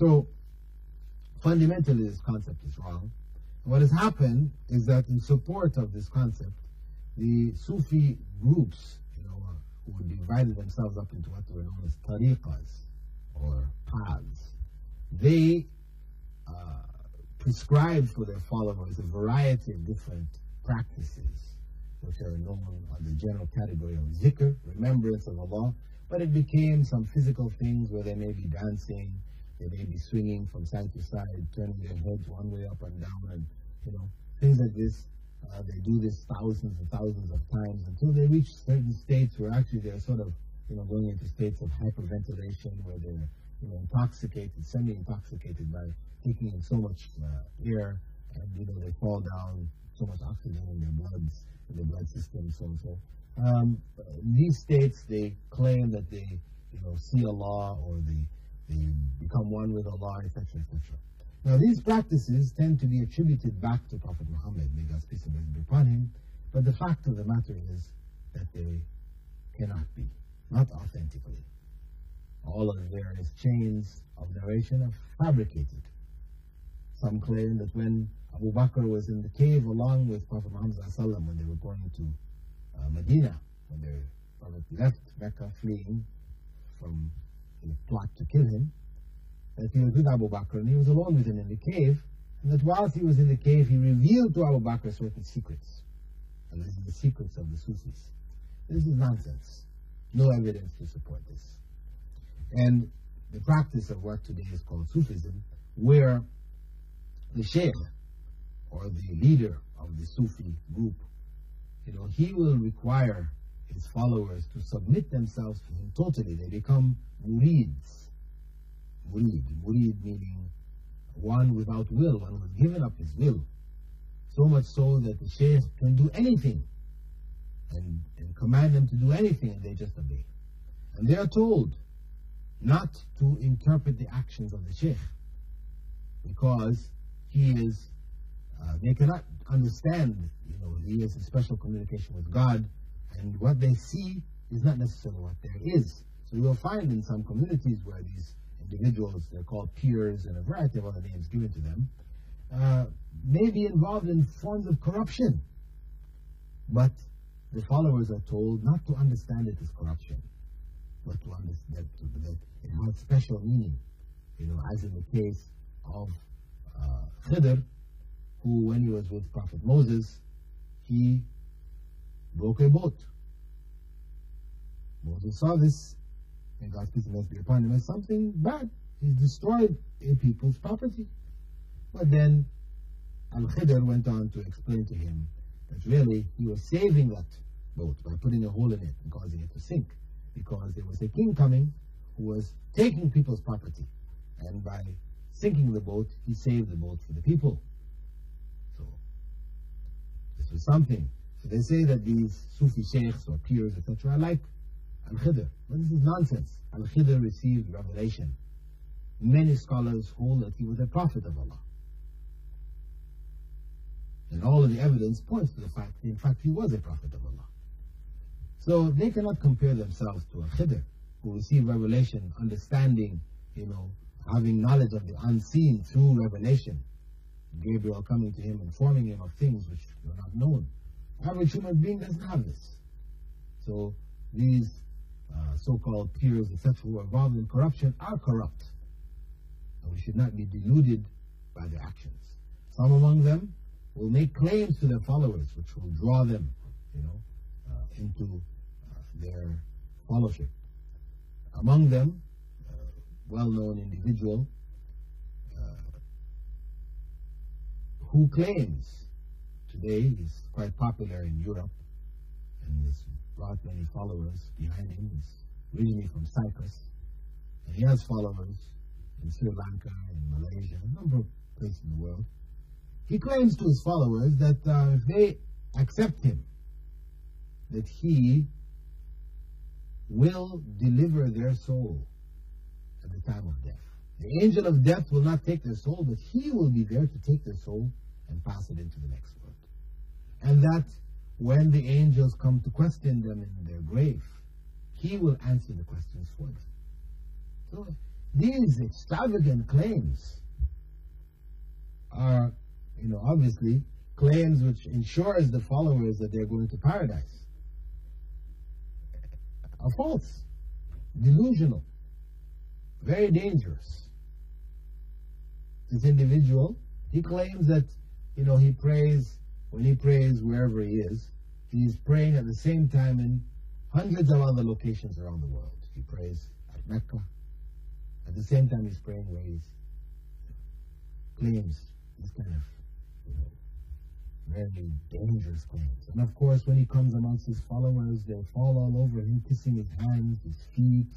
So, fundamentally, this concept is wrong. What has happened is that in support of this concept, the Sufi groups, who divided themselves up into what were known as tariqas, or paths, they prescribed for their followers a variety of different practices, which are known on the general category of zikr, remembrance of Allah, but it became some physical things where they may be dancing, they may be swinging from side to side, turning their heads one way up and down, and things like this. They do this thousands and thousands of times until they reach certain states where actually they're sort of, going into states of hyperventilation, where they're, intoxicated, semi-intoxicated by taking in so much air, and they fall down, so much oxygen in their bloods, in their blood system, so and so. In these states, they claim that they, see Allah, or they become one with Allah, etc., etc. Now, these practices tend to be attributed back to Prophet Muhammad, may God's peace and blessings be upon him, but the fact of the matter is that they cannot be, not authentically. All of the various chains of narration are fabricated. Some claim that when Abu Bakr was in the cave along with Prophet Muhammad when they were going to Medina, when the Prophet left Mecca fleeing from the plot to kill him, that he was with Abu Bakr and he was alone with him in the cave, and that whilst he was in the cave, he revealed to Abu Bakr certain secrets. And these are the secrets of the Sufis. This is nonsense. No evidence to support this. And the practice of what today is called Sufism, where the Sheikh, or the leader of the Sufi group, he will require his followers to submit themselves to him totally. They become murids. Murid meaning one without will, one who has given up his will. So much so that the Shaykh can do anything and command them to do anything, and they just obey. And they are told not to interpret the actions of the Shaykh, because he is, they cannot understand, he has a special communication with God, and what they see is not necessarily what there is. So you will find in some communities where these individuals, they're called peers and a variety of other names given to them, may be involved in forms of corruption. But the followers are told not to understand it as corruption, but to understand that it has special meaning. As in the case of Khidr, who, when he was with Prophet Moses, he broke a boat. Moses saw this, and God's peace and blessings be upon him, as something bad. He destroyed a people's property. But then Al-Khidr went on to explain to him that really he was saving that boat by putting a hole in it and causing it to sink, because there was a king coming who was taking people's property, and by sinking the boat, he saved the boat for the people. So this was something. So they say that these Sufi sheikhs or peers, etc., are like Al-Khidr. But this is nonsense. Al-Khidr received revelation. Many scholars hold that he was a prophet of Allah. And all of the evidence points to the fact that, in fact, he was a prophet of Allah. So they cannot compare themselves to Al-Khidr, who received revelation, understanding, having knowledge of the unseen through revelation. Gabriel coming to him, informing him of things which were not known. Average human being doesn't have this. So these so-called peers, etc., who are involved in corruption are corrupt. And we should not be deluded by their actions. Some among them will make claims to their followers, which will draw them, into their fellowship. Among them, well-known individual who claims today, he's quite popular in Europe and has brought many followers behind him. He's originally from Cyprus, and he has followers in Sri Lanka, in Malaysia, a number of places in the world. He claims to his followers that if they accept him, that he will deliver their soul at the time of death. The angel of death will not take their soul, but he will be there to take their soul and pass it into the next world. And that when the angels come to question them in their grave, he will answer the questions for them. So these extravagant claims are, obviously claims which ensures the followers that they're going to paradise, are false, delusional, very dangerous. This individual, he claims that, he prays, when he prays wherever he is, he's praying at the same time in hundreds of other locations around the world. He prays at Mecca. At the same time he's praying where he claims these kind of, very dangerous claims. And of course, when he comes amongst his followers, they fall all over him, kissing his hands, his feet.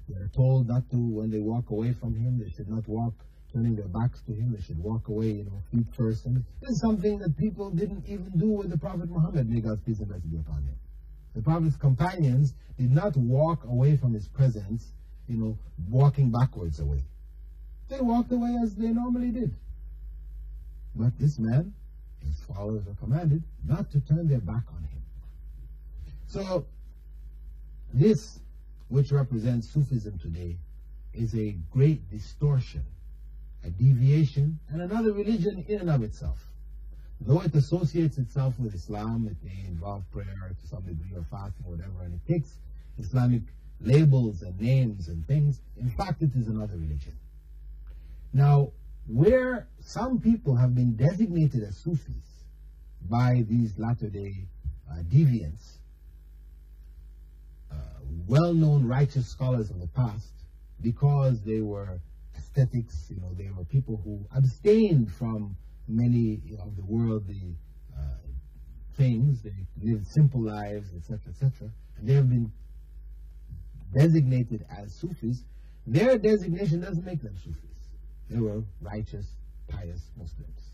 They're told not to, when they walk away from him, they should not walk turning their backs to him. They should walk away, feet first. And this is something that people didn't even do with the Prophet Muhammad, may God's peace and blessing be upon him. The Prophet's companions did not walk away from his presence, walking backwards away. They walked away as they normally did. But this man, his followers are commanded not to turn their back on him. So, this, which represents Sufism today, is a great distortion, a deviation, and another religion in and of itself. Though it associates itself with Islam, it may involve prayer to some degree or fasting or whatever, and it takes Islamic labels and names and things, in fact it is another religion. Now, where some people have been designated as Sufis by these latter-day deviants, well-known righteous scholars of the past, because they were ascetics, they were people who abstained from many of the worldly things, they lived simple lives, etc., etc., and they have been designated as Sufis. Their designation doesn't make them Sufis. They were righteous, pious Muslims.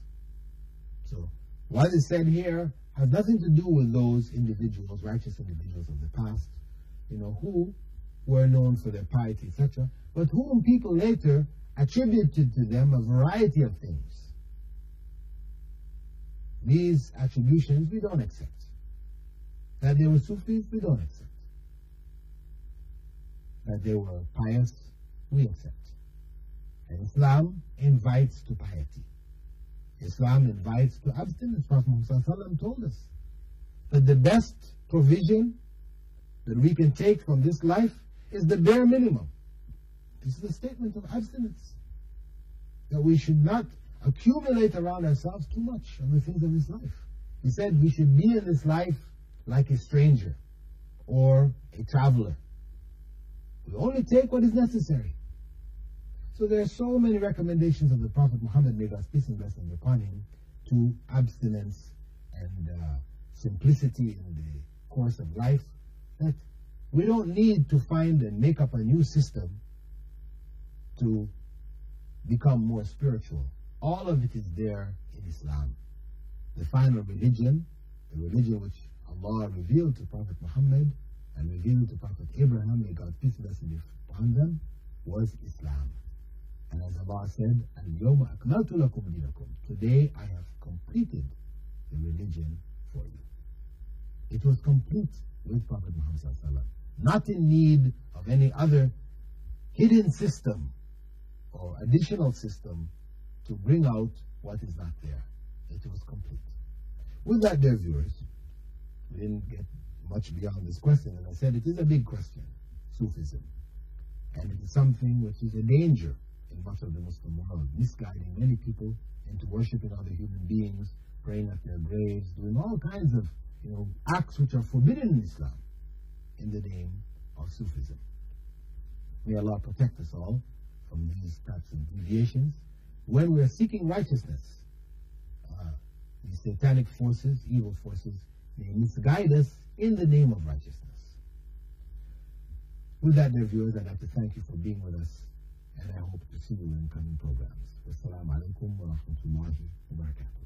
So, what is said here has nothing to do with those individuals, righteous individuals of the past, who were known for their piety, etc., but whom people later attributed to them a variety of things. These attributions we don't accept. That they were Sufis, we don't accept. That they were pious, we accept. And Islam invites to piety. Islam invites to abstinence. Prophet Muhammad told us that the best provision that we can take from this life is the bare minimum. This is a statement of abstinence. That we should not accumulate around ourselves too much of the things of this life. He said we should be in this life like a stranger or a traveler. We only take what is necessary. So there are so many recommendations of the Prophet Muhammad, may God's peace and blessings upon him, to abstinence and simplicity in the course of life, that we don't need to find and make up a new system to become more spiritual. All of it is there in Islam. The final religion, the religion which Allah revealed to Prophet Muhammad and revealed to Prophet Abraham, may God's peace and blessings be upon them, was Islam. And as Allah said, "Al-yawma akmaltu lakum dinakum." Today I have completed the religion for you. It was complete with Prophet Muhammad sallallahu alaihi wasallam, not in need of any other hidden system or additional system to bring out what is not there. It was complete. With that, dear viewers, we didn't get much beyond this question, and I said it is a big question, Sufism, and it is something which is a danger in much of the Muslim world, misguiding many people into worshipping other human beings, praying at their graves, doing all kinds of acts which are forbidden in Islam in the name of Sufism. May Allah protect us all from these types of deviations. When we are seeking righteousness, these satanic forces, evil forces, may misguide us in the name of righteousness. With that, dear viewers, I'd like to thank you for being with us, and I hope to see you in coming programs. Wassalamu alaikum wa rahmatullahi wa barakatuh.